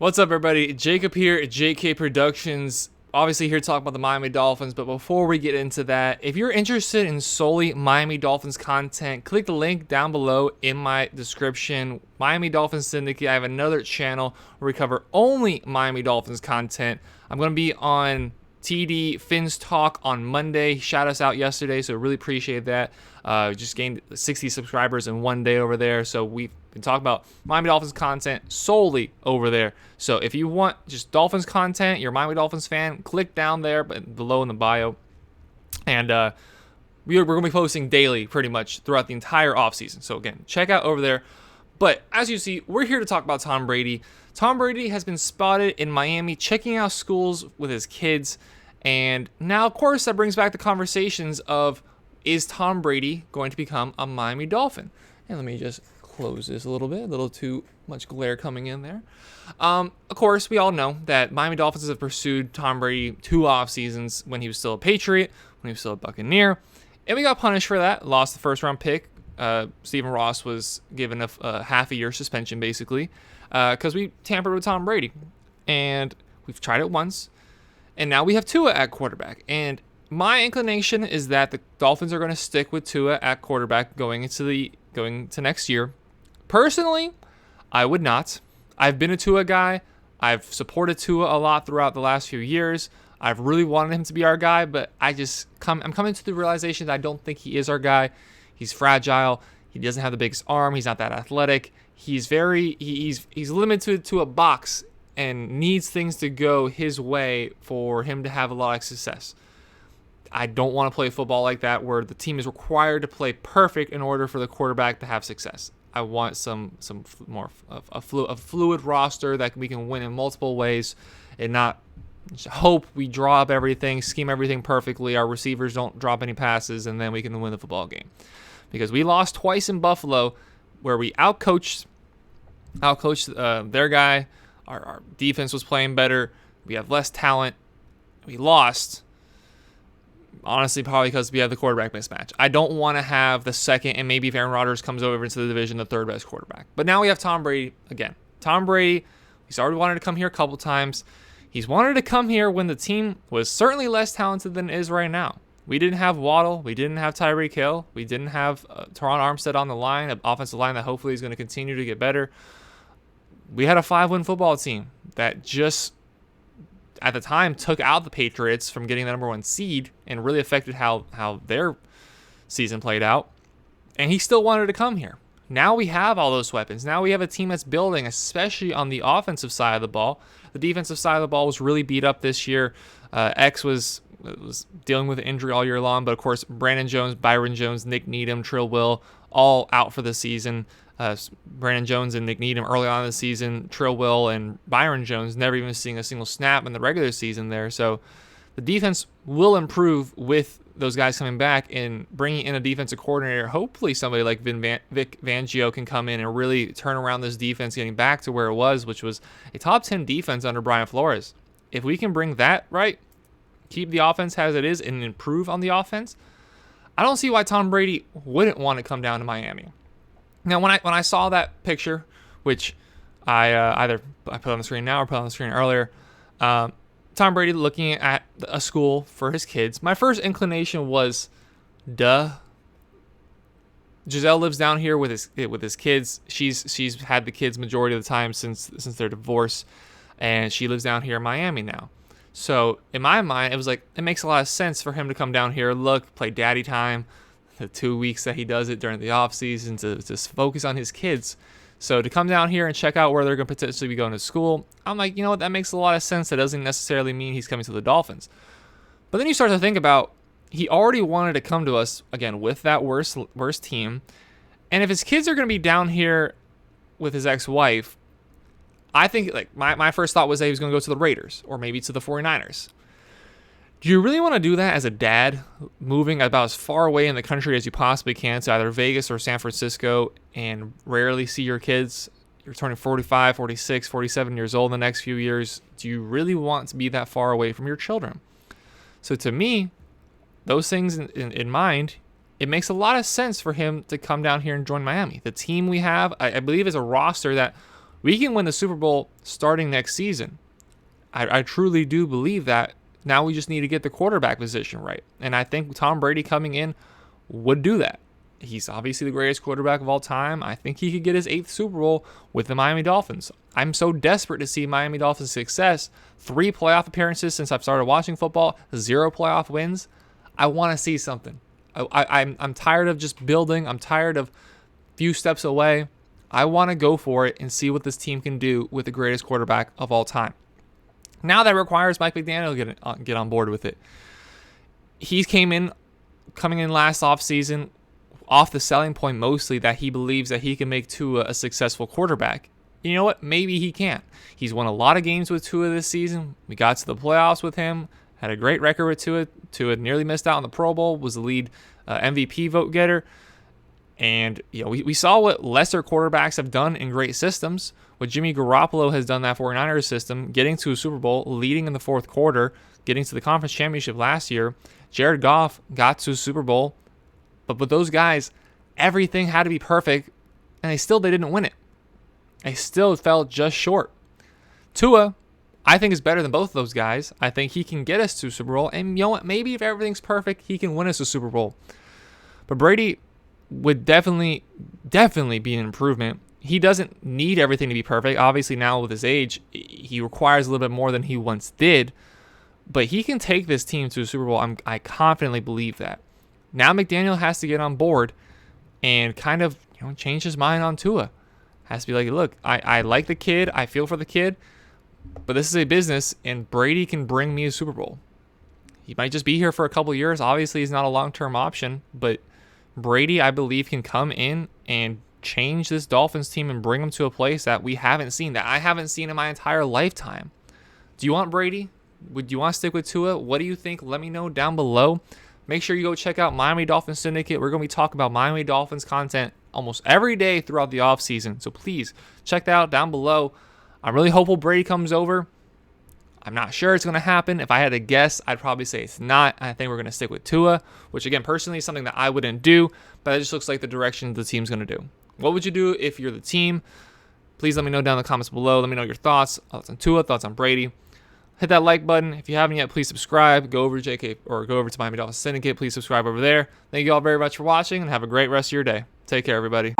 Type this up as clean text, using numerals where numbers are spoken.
What's up, everybody? Jacob here at JK Productions. Obviously, here to talk about the Miami Dolphins. But before we get into that, if you're interested in solely Miami Dolphins content, click the link down below in my description. Miami Dolphins Syndicate. I have another channel where we cover only Miami Dolphins content. I'm going to be on TD Fins Talk on Monday. Shout us out yesterday, so really appreciate that. Just gained 60 subscribers in one day over there, so we've been talking about Miami Dolphins content solely over there. So if you want just Dolphins content, you're a Miami Dolphins fan, click down there below in the bio. And we're going to be posting daily pretty much throughout the entire offseason. So again, check out over there. But as you see, we're here to talk about Tom Brady. Tom Brady has been spotted in Miami checking out schools with his kids. And now, of course, that brings back the conversations of, is Tom Brady going to become a Miami Dolphin? And let me just close this a little bit. A little too much glare coming in there. Of course, we all know that Miami Dolphins have pursued Tom Brady 2 off seasons when he was still a Patriot, when he was still a Buccaneer. And we got punished for that. Lost the first-round pick. Stephen Ross was given a half-a-year suspension, basically, because we tampered with Tom Brady. And we've tried it once. And now we have Tua at quarterback. And my inclination is that the Dolphins are going to stick with Tua at quarterback going to next year. Personally, I would not. I've been a Tua guy. I've supported Tua a lot throughout the last few years. I've really wanted him to be our guy, but I'm coming to the realization that I don't think he is our guy. He's fragile. He doesn't have the biggest arm. He's not that athletic. He's limited to a box and needs things to go his way for him to have a lot of success. I don't want to play football like that where the team is required to play perfect in order for the quarterback to have success. I want some more a fluid roster that we can win in multiple ways and not hope we draw up everything, scheme everything perfectly, our receivers don't drop any passes, and then we can win the football game. Because we lost twice in Buffalo where we outcoached their guy. Our defense was playing better. We have less talent. We lost. Honestly, probably because we have the quarterback mismatch. I don't want to have the second, and maybe if Aaron Rodgers comes over into the division, the third best quarterback. But now we have Tom Brady again. Tom Brady, he's already wanted to come here a couple times. He's wanted to come here when the team was certainly less talented than it is right now. We didn't have Waddle. We didn't have Tyreek Hill. We didn't have Teron Armstead on the line, an offensive line that hopefully is going to continue to get better. We had a 5-win football team that just, at the time, took out the Patriots from getting the number 1 seed and really affected how their season played out. And he still wanted to come here. Now we have all those weapons. Now we have a team that's building, especially on the offensive side of the ball. The defensive side of the ball was really beat up this year. X was dealing with an injury all year long, but of course, Brandon Jones, Byron Jones, Nick Needham, Trill Will, all out for the season. Brandon Jones and Nick Needham early on in the season, Trill Will and Byron Jones never even seeing a single snap in the regular season there. So the defense will improve with those guys coming back and bringing in a defensive coordinator. Hopefully somebody like Vic Fangio can come in and really turn around this defense, getting back to where it was, which was a top 10 defense under Brian Flores. If we can bring that right, keep the offense as it is and improve on the offense, I don't see why Tom Brady wouldn't want to come down to Miami. Now, when I saw that picture, which I put on the screen now or put on the screen earlier, Tom Brady looking at a school for his kids, my first inclination was, duh. Giselle lives down here with his kids. She's had the kids majority of the time since their divorce, and she lives down here in Miami now. So in my mind, it was like, it makes a lot of sense for him to come down here, play daddy time, the 2 weeks that he does it during the off season to focus on his kids. So to come down here and check out where they're going to potentially be going to school, I'm like, you know what, that makes a lot of sense. That doesn't necessarily mean he's coming to the Dolphins. But then you start to think about, he already wanted to come to us, again, with that worst team. And if his kids are going to be down here with his ex-wife, I think like my first thought was that he was going to go to the Raiders or maybe to the 49ers. Do you really want to do that as a dad, moving about as far away in the country as you possibly can to either Vegas or San Francisco and rarely see your kids? You're turning 45, 46, 47 years old in the next few years. Do you really want to be that far away from your children? So to me, those things in mind, it makes a lot of sense for him to come down here and join Miami. The team we have, I believe, is a roster that We can win the Super Bowl starting next season. I truly do believe that. Now we just need to get the quarterback position right. And I think Tom Brady coming in would do that. He's obviously the greatest quarterback of all time. I think he could get his 8th Super Bowl with the Miami Dolphins. I'm so desperate to see Miami Dolphins' success. 3 playoff appearances since I've started watching football, 0 playoff wins. I want to see something. I'm tired of just building. I'm tired of few steps away. I want to go for it and see what this team can do with the greatest quarterback of all time. Now that requires Mike McDaniel to get on board with it. He coming in last offseason off the selling point mostly that he believes that he can make Tua a successful quarterback. You know what? Maybe he can. He's won a lot of games with Tua this season. We got to the playoffs with him. Had a great record with Tua. Tua nearly missed out on the Pro Bowl. Was the lead MVP vote getter. And we saw what lesser quarterbacks have done in great systems. What Jimmy Garoppolo has done that 49ers system, getting to a Super Bowl, leading in the fourth quarter, getting to the conference championship last year. Jared Goff got to a Super Bowl. But with those guys, everything had to be perfect, and they didn't win it. They still fell just short. Tua, I think, is better than both of those guys. I think he can get us to a Super Bowl, and you know what? Maybe if everything's perfect, he can win us a Super Bowl. But Brady would definitely be an improvement. He doesn't need everything to be perfect. Obviously, now with his age, he requires a little bit more than he once did. But he can take this team to a Super Bowl. I confidently believe that. Now McDaniel has to get on board and kind of change his mind on Tua. Has to be like, look, I like the kid. I feel for the kid. But this is a business, and Brady can bring me a Super Bowl. He might just be here for a couple years. Obviously, he's not a long-term option. But Brady, I believe, can come in and change this Dolphins team and bring them to a place that we haven't seen, that I haven't seen in my entire lifetime. Do you want Brady? Would you want to stick with Tua? What do you think? Let me know down below. Make sure you go check out Miami Dolphins Syndicate. We're going to be talking about Miami Dolphins content almost every day throughout the offseason. So please check that out down below. I'm really hopeful Brady comes over. I'm not sure it's going to happen. If I had to guess, I'd probably say it's not. I think we're going to stick with Tua, which, again, personally is something that I wouldn't do, but it just looks like the direction the team's going to do. What would you do if you're the team? Please let me know down in the comments below. Let me know your thoughts on Tua, thoughts on Brady. Hit that like button. If you haven't yet, please subscribe. Go over to JK or go over to Miami Dolphins Syndicate. Please subscribe over there. Thank you all very much for watching, and have a great rest of your day. Take care, everybody.